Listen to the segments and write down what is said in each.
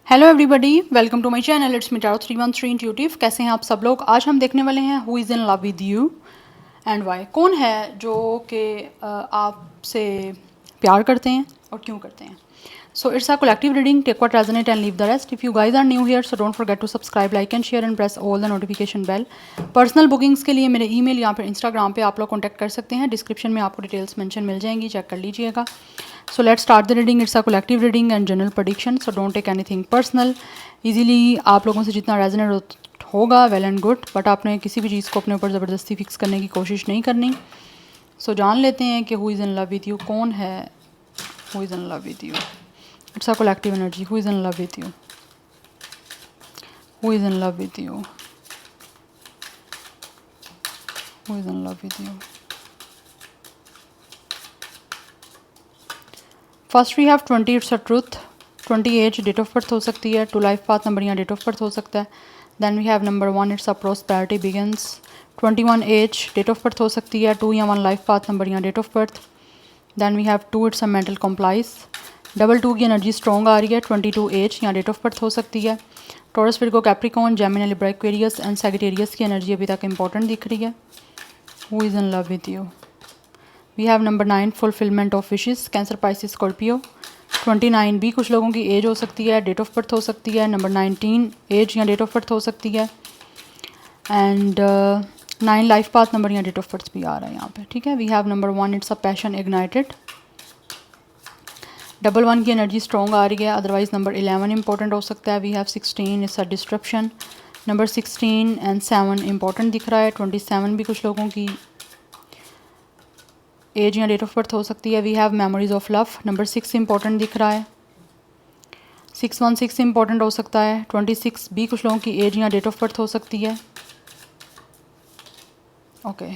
Hello everybody, welcome to my channel. It's me tarot 313 intuitive. कैसे हैं आप सब लोग? आज हम देखने वाले हैं who is in love with you and why. कौन है जो कि आपसे प्यार करते हैं और क्यों करते हैं। So it's a collective reading, take what resonate and leave the rest. If you guys are new here so don't forget to subscribe, like and share and press all the notification bell. Personal bookings के लिए मेरे email या फिर Instagram पे आप लोग contact कर सकते हैं। डिस्क्रिप्शन में आपको डिटेल्स मेंशन मिल जाएंगी, चेक कर लीजिएगा। So let's start the reading. It's a collective reading and general prediction, so don't take anything personal. Easily आप लोगों से जितना रेजोनेट होगा वेल एंड गुड, बट आपने किसी भी चीज़ को अपने ऊपर ज़बरदस्ती फिक्स करने की कोशिश नहीं करनी। सो जान लेते हैं कि who is in love with you. कौन है who is in love with you? It's a collective energy. Who is in love with you? Who is in love with you? Who is in love with you? First we have 20, it's a truth. 20 age date of birth हो सकती है। 2 life path number या date of birth हो सकता है। Then we have number 1, it's a prosperity begins. 21 as date of birth हो सकती है। 2 या 1 लाइफ पाथ नंबर या date of birth. Then we have 2, it's a mental complex. 2 की एनर्जी स्ट्रॉन्ग आ रही है। 22 एज या डेट ऑफ बर्थ हो सकती है। Taurus, Virgo, Capricorn, Gemini, Libra, Aquarius and Sagittarius की एनर्जी अभी तक इंपॉर्टेंट दिख रही है। Who is in love with you? We have number 9, fulfilment of wishes, Cancer, Pisces, Scorpio. 29 भी कुछ लोगों की एज हो सकती है, डेट ऑफ बर्थ हो सकती है। नंबर 19 एज या डेट ऑफ बर्थ हो सकती है। एंड 9 लाइफ पाथ नंबर या डेट ऑफ बर्थ भी आ रहा है यहाँ पे, ठीक है। We have number 1, it's a passion ignited. 11 की एनर्जी स्ट्रॉन्ग आ रही है, अदरवाइज नंबर 11 इंपॉर्टेंट हो सकता है। We have 16, it's a disruption. Number 16 and 7 important दिख रहा है। 27 भी कुछ लोगों की एज या डेट ऑफ बर्थ हो सकती है। We have memories of love. Number 6 important दिख रहा है। 616 इंपॉर्टेंट हो सकता है। 26 भी कुछ लोगों की एज या डेट ऑफ बर्थ हो सकती है। Okay,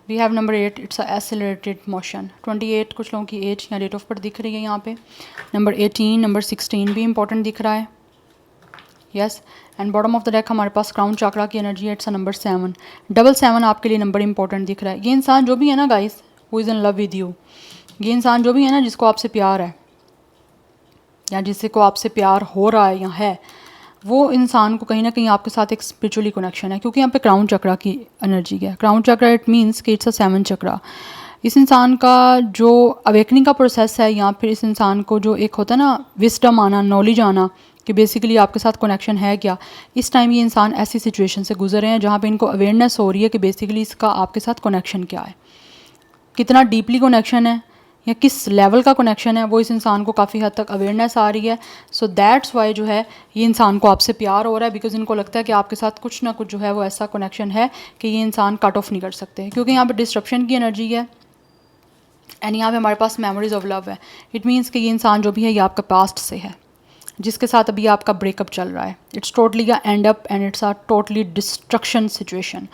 we have number 8, it's a accelerated motion. 28 कुछ लोगों की एज या डेट ऑफ बर्थ दिख रही है यहाँ पे। नंबर 18, नंबर 16 भी इंपॉर्टेंट दिख रहा है। Yes, and bottom of the deck हमारे पास क्राउन चक्रा की एनर्जी है। It's a number 7। 7 आपके लिए नंबर इंपॉर्टेंट दिख रहा है। ये इंसान जो भी है ना guys, who is in love with you, ये इंसान जो भी है ना जिसको आपसे प्यार है या जिससे को आपसे प्यार हो रहा है या है, वो इंसान को कहीं ना कहीं आपके साथ एक स्पिरिचुअली कनेक्शन है, क्योंकि यहाँ पे क्राउन चक्रा की एनर्जी है। क्राउन चक्रा इट मीन्स कि इट्स अ 7 चक्रा। इस इंसान का जो अवेकनिंग का प्रोसेस है या फिर इस इंसान को जो एक होता है ना विस्डम आना, नॉलेज आना कि बेसिकली आपके साथ कनेक्शन है क्या, इस टाइम ये इंसान ऐसी सिचुएशन से गुजर रहे हैं जहाँ पे इनको अवेयरनेस हो रही है कि बेसिकली इसका आपके साथ कनेक्शन क्या है, कितना डीपली कनेक्शन है या किस लेवल का कनेक्शन है, वो इस इंसान को काफ़ी हद तक अवेयरनेस आ रही है। सो दैट्स वाई जो है ये इंसान को आपसे प्यार हो रहा है, बिकॉज इनको लगता है कि आपके साथ कुछ ना कुछ जो है वो ऐसा कनेक्शन है कि ये इंसान कट ऑफ नहीं कर सकते, क्योंकि यहाँ पर डिस्ट्रप्शन की एनर्जी है एंड यहाँ पे हमारे पास मेमोरीज ऑफ लव है। इट मीन्स कि ये इंसान जो भी है ये आपका पास्ट से है, जिसके साथ अभी आपका ब्रेकअप चल रहा है। It's totally a and up and it's a totally destruction situation.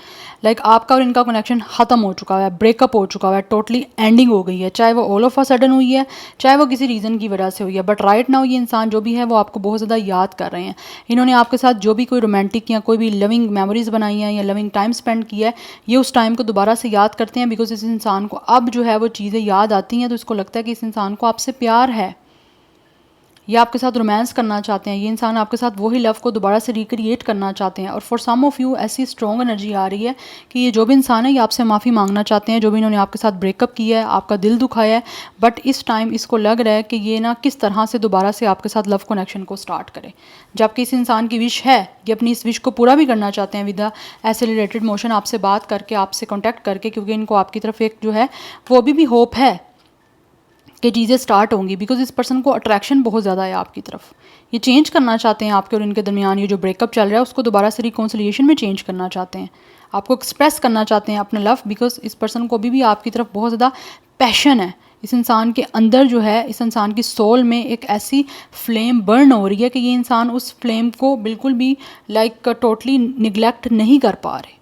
Like आपका और इनका कनेक्शन ख़त्म हो चुका है, ब्रेकअप हो चुका है, टोटली एंडिंग हो गई है, चाहे वो ऑल ऑफ अ सडन हुई है, चाहे वो किसी रीज़न की वजह से हुई है। बट राइट नाउ ये इंसान जो भी है वो आपको बहुत ज़्यादा याद कर रहे हैं। इन्होंने आपके साथ जो भी कोई रोमांटिक या कोई भी लविंग मेमोरीज़ बनाई हैं या लविंग टाइम स्पेंड किया है, ये उस टाइम को दोबारा से याद करते हैं, बिकॉज इस इंसान को अब जो है वो चीज़ें याद आती हैं तो इसको लगता है कि इस इंसान को आपसे प्यार है, ये आपके साथ रोमांस करना चाहते हैं, ये इंसान आपके साथ वही लव को दोबारा से रिक्रिएट करना चाहते हैं। और फॉर सम ऑफ यू ऐसी स्ट्रॉन्ग एनर्जी आ रही है कि ये जो भी इंसान है ये आपसे माफ़ी मांगना चाहते हैं, जो भी इन्होंने आपके साथ ब्रेकअप किया है, आपका दिल दुखाया है। बट इस टाइम इसको लग रहा है कि ये ना किस तरह से दोबारा से आपके साथ लव कनेक्शन को स्टार्ट करे, जबकि इस इंसान की विश है, ये अपनी इस विश को पूरा भी करना चाहते हैं विद द एक्सेलरेटेड मोशन, आपसे बात करके, आपसे कॉन्टैक्ट करके, क्योंकि इनको आपकी तरफ एक जो है वो अभी भी होप है कि चीज़ें स्टार्ट होंगी, बिकॉज इस पर्सन को अट्रैक्शन बहुत ज़्यादा है आपकी तरफ। ये चेंज करना चाहते हैं आपके और इनके दरमियान ये जो ब्रेकअप चल रहा है उसको दोबारा से रिकॉन्सिलिएशन में चेंज करना चाहते हैं, आपको एक्सप्रेस करना चाहते हैं अपना लव, बिकॉज इस पर्सन को अभी भी आपकी तरफ बहुत ज़्यादा पैशन है। इस इंसान के अंदर जो है, इस इंसान की सोल में एक ऐसी फ्लेम बर्न हो रही है कि ये इंसान उस फ्लेम को बिल्कुल भी लाइक टोटली निगलेक्ट नहीं कर पा रहे।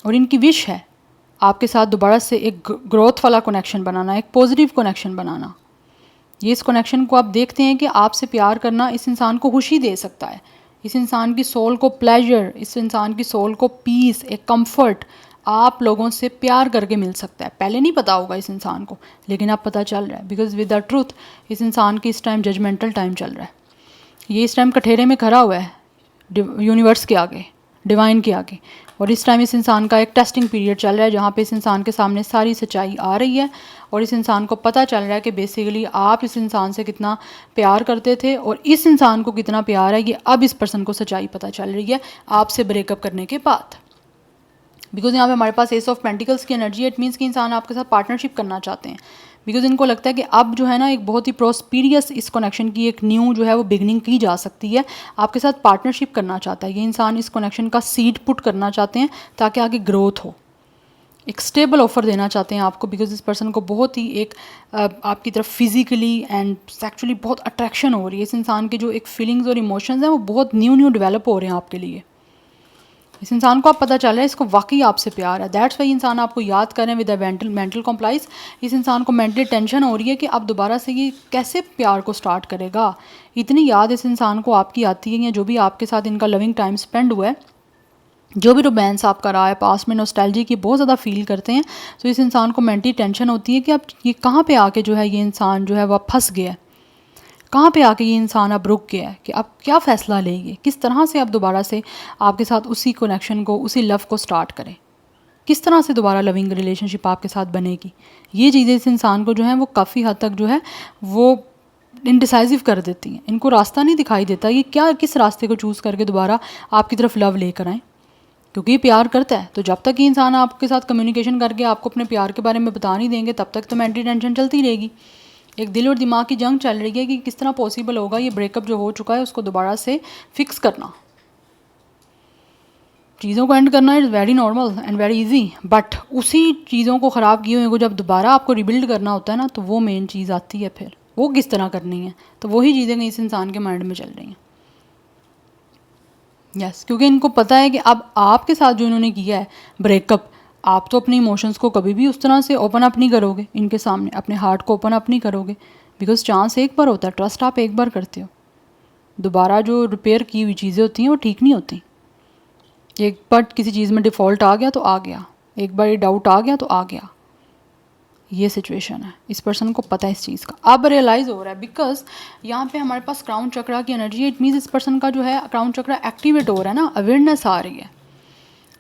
और इनकी विश है आपके साथ दोबारा से एक ग्रोथ वाला कनेक्शन बनाना, एक पॉजिटिव कनेक्शन बनाना। ये इस कनेक्शन को आप देखते हैं कि आपसे प्यार करना इस इंसान को खुशी दे सकता है, इस इंसान की सोल को प्लेजर, इस इंसान की सोल को पीस, एक कंफर्ट आप लोगों से प्यार करके मिल सकता है। पहले नहीं पता होगा इस इंसान को, लेकिन अब पता चल रहा है, बिकॉज विद द ट्रूथ इस इंसान की इस टाइम जजमेंटल टाइम चल रहा है। ये इस टाइम कठेरे में खड़ा हुआ है यूनिवर्स के आगे, डिवाइन के आगे, और इस टाइम इस इंसान का एक टेस्टिंग पीरियड चल रहा है जहाँ पे इस इंसान के सामने सारी सच्चाई आ रही है और इस इंसान को पता चल रहा है कि बेसिकली आप इस इंसान से कितना प्यार करते थे और इस इंसान को कितना प्यार है ये अब इस पर्सन को सच्चाई पता चल रही है आपसे ब्रेकअप करने के बाद। बिकॉज यहाँ पे हमारे पास एस ऑफ पेंटिकल्स की एनर्जी है, इट मीन्स कि इंसान आपके साथ पार्टनरशिप करना चाहते हैं। बिकॉज इनको लगता है कि अब जो है ना एक बहुत ही प्रोस्पीरियस इस कनेक्शन की एक न्यू जो है वो बिगनिंग की जा सकती है, आपके साथ पार्टनरशिप करना चाहता है ये इंसान, इस कनेक्शन का सीड पुट करना चाहते हैं ताकि आगे ग्रोथ हो, एक स्टेबल ऑफर देना चाहते हैं आपको। बिकॉज इस पर्सन को बहुत ही एक आपकी तरफ फिजिकली एंड सेक्चुअली बहुत अट्रैक्शन हो रही है, इस इंसान के जो एक फीलिंग्स और इमोशंस हैं वो बहुत न्यू डेवलप हो रहे हैं आपके लिए। इस इंसान को आप पता चल रहा है इसको वाकई आपसे प्यार है, दैट्स वाई इंसान आपको याद करें विद अ मेंटल कॉम्प्लाइज। इस इंसान को मेंटली टेंशन हो रही है कि अब दोबारा से ये कैसे प्यार को स्टार्ट करेगा, इतनी याद इस इंसान को आपकी आती है या जो भी आपके साथ इनका लविंग टाइम स्पेंड हुआ है, जो भी रोमांस आपका रहा है पास्ट में, नॉस्टैल्जी की बहुत ज़्यादा फील करते हैं। तो इस इंसान को मेंटली टेंशन होती है कि अब ये कहाँ पे आके जो है ये इंसान जो है वह फंस गया है, कहाँ पे आके ये इंसान अब रुक गया है कि अब क्या फ़ैसला लेंगे, किस तरह से अब दोबारा से आपके साथ उसी कनेक्शन को, उसी लव को स्टार्ट करें, किस तरह से दोबारा लविंग रिलेशनशिप आपके साथ बनेगी। ये चीज़ें इस इंसान को जो है वो काफ़ी हद तक जो है वो इनडिसाइसिव कर देती हैं, इनको रास्ता नहीं दिखाई देता ये क्या किस रास्ते को चूज़ करके दोबारा आपकी तरफ लव लेकर आएँ, क्योंकि ये प्यार करता है। तो जब तक ये इंसान आपके साथ कम्युनिकेशन करके आपको अपने प्यार के बारे में बता नहीं देंगे तब तक तो मेंटली टेंशन चलती रहेगी। एक दिल और दिमाग की जंग चल रही है कि किस तरह पॉसिबल होगा ये ब्रेकअप जो हो चुका है उसको दोबारा से फिक्स करना। चीज़ों को एंड करना is very normal and very easy, but उसी चीज़ों को ख़राब किए हुए को जब दोबारा आपको रिबिल्ड करना होता है ना तो वो मेन चीज़ आती है, फिर वो किस तरह करनी है। तो वही चीज़ें इस इंसान के माइंड में चल रही हैं। यस, क्योंकि इनको पता है कि अब आपके साथ जो इन्होंने किया है ब्रेकअप, आप तो अपने इमोशंस को कभी भी उस तरह से ओपन अप नहीं करोगे इनके सामने, अपने हार्ट को ओपन अप नहीं करोगे। बिकॉज चांस एक बार होता है, ट्रस्ट आप एक बार करते हो, दोबारा जो रिपेयर की हुई चीज़ें होती हैं वो ठीक नहीं होती। एक बार किसी चीज़ में डिफ़ॉल्ट आ गया तो आ गया, एक बार ये डाउट आ गया तो आ गया, ये सिचुएशन है। इस पर्सन को पता है इस चीज़ का, अब रियलाइज़ हो रहा है। बिकॉज यहाँ पे हमारे पास क्राउन चक्रा की एनर्जी है, इट मीन्स इस पर्सन का जो है क्राउन चक्रा एक्टिवेट हो रहा है ना, अवेयरनेस आ रही है।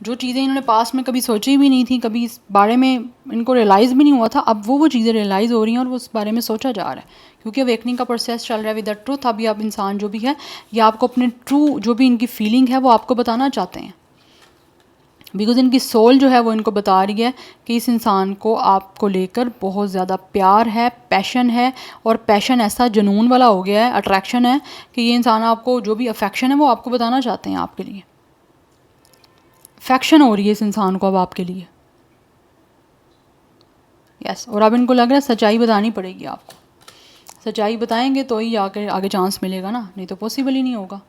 जो चीज़ें इन्होंने पास्ट में कभी सोची भी नहीं थी, कभी इस बारे में इनको रियलाइज़ भी नहीं हुआ था, अब वो चीज़ें रियलाइज़ हो रही हैं और वो उस बारे में सोचा जा रहा है, क्योंकि अवेकनिंग का प्रोसेस चल रहा है विद द ट्रूथ। अभी आप इंसान जो भी है ये आपको अपने ट्रू जो भी इनकी फीलिंग है वो आपको बताना चाहते हैं। बिकॉज इनकी सोल जो है वो इनको बता रही है कि इस इंसान को आपको लेकर बहुत ज़्यादा प्यार है, पैशन है, और पैशन ऐसा जुनून वाला हो गया है, अट्रैक्शन है कि ये इंसान आपको जो भी अफेक्शन है वो आपको बताना चाहते हैं आपके लिए। अफेक्शन हो रही है इस इंसान को अब आपके लिए। यस, और अब इनको लग रहा है सच्चाई बतानी पड़ेगी आपको, सच्चाई बताएंगे तो ही आगे चांस मिलेगा ना, नहीं तो पॉसिबल ही नहीं होगा।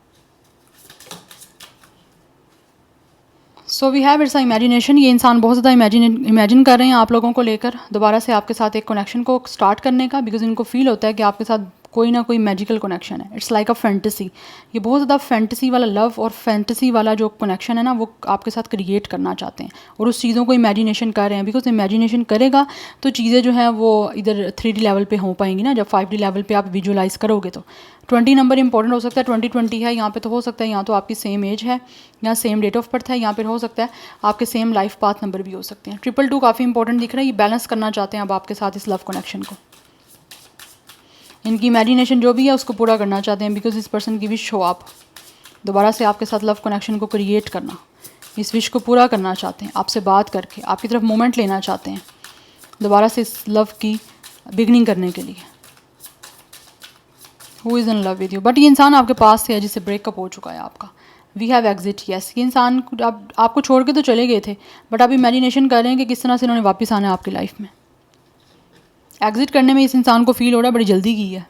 So we have it's imagination, ये इंसान बहुत ज़्यादा इमेजिन कर रहे हैं आप लोगों को लेकर दोबारा से आपके साथ एक कनेक्शन को स्टार्ट करने का। बिकॉज इनको फील होता है कि आपके साथ कोई ना कोई मैजिकल कनेक्शन है, इट्स लाइक अ फैंटेसी। ये बहुत ज़्यादा फैंटेसी वाला लव और फैंटेसी वाला जो कनेक्शन है ना वो आपके साथ क्रिएट करना चाहते हैं और उस चीज़ों को इमेजिनेशन कर रहे हैं। बिकॉज इमेजिनेशन करेगा तो चीज़ें जो हैं वो इधर 3D लेवल पे हो पाएंगी ना, जब 5D लेवल पे आप विजुलाइज़ करोगे तो 20 नंबर इंपॉर्टेंट हो सकता है, 2020 है यहाँ पे, तो हो सकता है यहाँ तो आपकी सेम एज है, यहाँ सेम डेट ऑफ बर्थ है, यहाँ पर हो सकता है आपके सेम लाइफ पाथ नंबर भी हो सकते हैं। 222 काफ़ी इंपॉर्टेंट दिख रहा है, ये बैलेंस करना चाहते हैं अब आपके साथ इस लव कनेक्शन को। इनकी इमेजिनेशन जो भी है उसको पूरा करना चाहते हैं। बिकॉज इस पर्सन की विश हो आप दोबारा से आपके साथ लव कनेक्शन को क्रिएट करना, इस विश को पूरा करना चाहते हैं, आपसे बात करके आपकी तरफ मोमेंट लेना चाहते हैं दोबारा से इस लव की बिगनिंग करने के लिए। Who is in love with you, but ये इंसान आपके पास से है जिससे ब्रेकअप हो चुका है आपका। वी हैव एग्जिट, यस, ये इंसान अब आपको छोड़ के तो चले गए थे, बट आप इमेजिनेशन कर रहे हैं कि किस तरह से इन्होंने वापस आना है आपकी लाइफ में। एग्जिट करने में इस इंसान को फील हो रहा है बड़ी जल्दी की है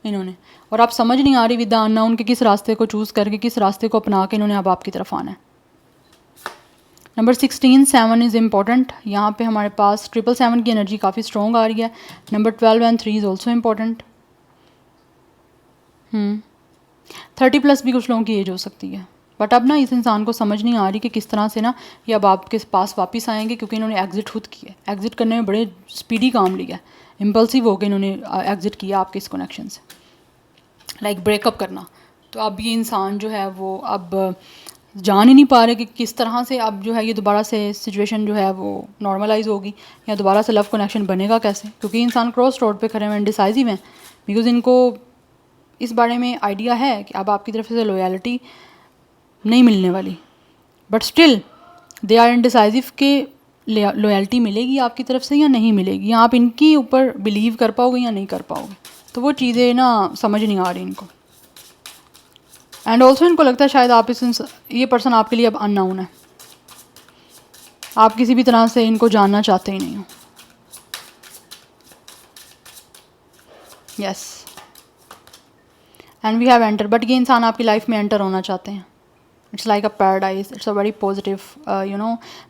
इन्होंने, और आप समझ नहीं आ रही विद द अननोन के किस रास्ते को चूज़ करके, किस रास्ते को अपना के इन्होंने अब आपकी तरफ आना है। नंबर 16 7 इज़ इम्पॉर्टेंट, यहाँ पे हमारे पास 777 की एनर्जी काफ़ी स्ट्रॉन्ग आ रही है। Number 12 and 3 is also important. 30+ भी कुछ लोगों की एज हो सकती है, बट अब ना इस इंसान को समझ नहीं आ रही कि किस तरह से ना ये अब आपके पास वापस आएंगे, क्योंकि इन्होंने एग्जिट खुद किया है। एग्जिट करने में बड़े स्पीडी काम लिया, इम्पल्सिव होकर इन्होंने एग्जिट किया आपके इस कनेक्शन से, लाइक ब्रेकअप करना। तो अब ये इंसान जो है वो अब जान ही नहीं पा रहे कि किस तरह से अब जो है ये दोबारा से सिचुएशन जो है वो नॉर्मलाइज होगी या दोबारा से लव कनेक्शन बनेगा कैसे, क्योंकि इंसान क्रॉस रोड पे खड़े हुए इंडिसाइसिव हैं। बिकॉज इनको इस बारे में आइडिया है कि अब आपकी तरफ से लॉयल्टी नहीं मिलने वाली, but still they are indecisive कि लॉयल्टी मिलेगी आपकी तरफ से या नहीं मिलेगी, या आप इनकी ऊपर बिलीव कर पाओगे या नहीं कर पाओगे। तो वो चीज़ें ना समझ नहीं आ रही इनको। एंड ऑल्सो इनको लगता है शायद आप ये पर्सन आपके लिए अब अननोन है, आप किसी भी तरह से इनको जानना चाहते ही नहीं हो। Yes, and we have enter, but ये इंसान आपकी लाइफ में एंटर होना चाहते हैं। It's like a paradise, it's a very positive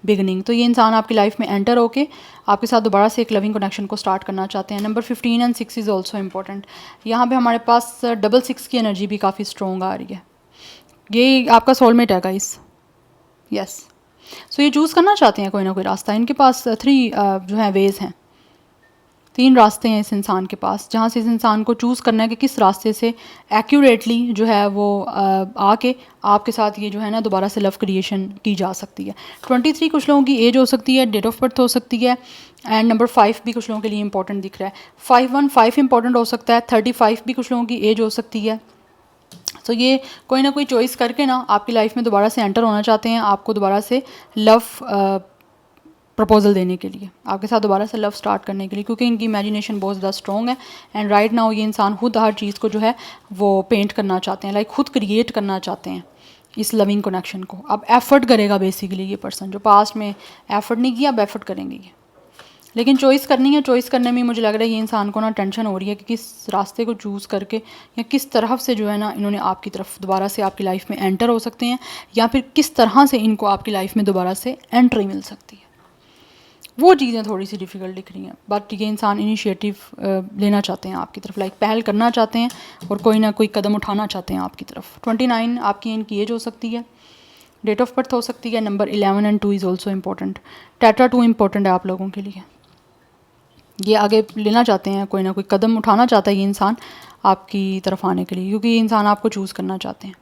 beginning. तो ये इंसान आपकी लाइफ में एंटर होके आपके साथ दोबारा से एक लविंग कनेक्शन को स्टार्ट करना चाहते हैं। Number 15 and 6 is also important. यहाँ पे हमारे पास डबल 6 की एनर्जी भी काफ़ी स्ट्रॉन्ग आ रही है। ये आपका सोलमेट है गाइस। यस, सो ये चूज़ करना चाहते हैं कोई ना कोई रास्ता। इनके पास 3 जो है वेज़ हैं, 3 रास्ते हैं इस इंसान के पास, जहाँ से इस इंसान को चूज़ करना है कि किस रास्ते से एक्यूरेटली जो है वो आके आपके साथ ये जो है ना दोबारा से लव क्रिएशन की जा सकती है। 23 कुछ लोगों की एज हो सकती है, डेट ऑफ बर्थ हो सकती है, एंड नंबर 5 भी कुछ लोगों के लिए इंपॉर्टेंट दिख रहा है। 515 इंपॉर्टेंट हो सकता है, 35 भी कुछ लोगों की एज हो सकती है। तो ये कोई ना कोई चॉइस करके ना आपकी लाइफ में दोबारा से एंटर होना चाहते हैं, आपको दोबारा से लव प्रपोजल देने के लिए, आपके साथ दोबारा से लव स्टार्ट करने के लिए, क्योंकि इनकी इमेजिनेशन बहुत ज़्यादा स्ट्रॉन्ग है। एंड राइट नाउ ये इंसान खुद हर चीज़ को जो है वो पेंट करना चाहते हैं, लाइक खुद क्रिएट करना चाहते हैं इस लविंग कनेक्शन को। अब एफर्ट करेगा बेसिकली ये पर्सन, जो पास्ट में एफर्ट नहीं किया अब एफर्ट करेंगे ये। लेकिन चॉइस करनी है, चॉइस करने में मुझे लग रहा है ये इंसान को ना टेंशन हो रही है कि किस रास्ते को चूज़ करके या किस तरफ से जो है ना इन्होंने आपकी तरफ दोबारा से आपकी लाइफ में एंटर हो सकते हैं, या फिर किस तरह से इनको आपकी लाइफ में दोबारा से एंट्री मिल सकती है। वो चीज़ें थोड़ी सी डिफ़िकल्ट दिख रही हैं, बट ये इंसान इनिशिएटिव लेना चाहते हैं आपकी तरफ, लाइक पहल करना चाहते हैं और कोई ना कोई कदम उठाना चाहते हैं आपकी तरफ। 29 आपकी इनकी एज हो सकती है, डेट ऑफ बर्थ हो सकती है। Number 11 and 2 is also important. Tetra 2 important है आप लोगों के लिए। ये आगे लेना चाहते हैं, कोई ना कोई कदम उठाना चाहता है ये इंसान आपकी तरफ आने के लिए, क्योंकि ये इंसान आपको चूज़ करना चाहते हैं।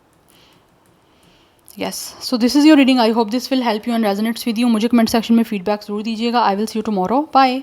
Yes, so this is your reading. I hope this will help you and resonates with you. मुझे कमेंट सेक्शन में फीडबैक ज़रूर दीजिएगा। I will see you tomorrow. Bye.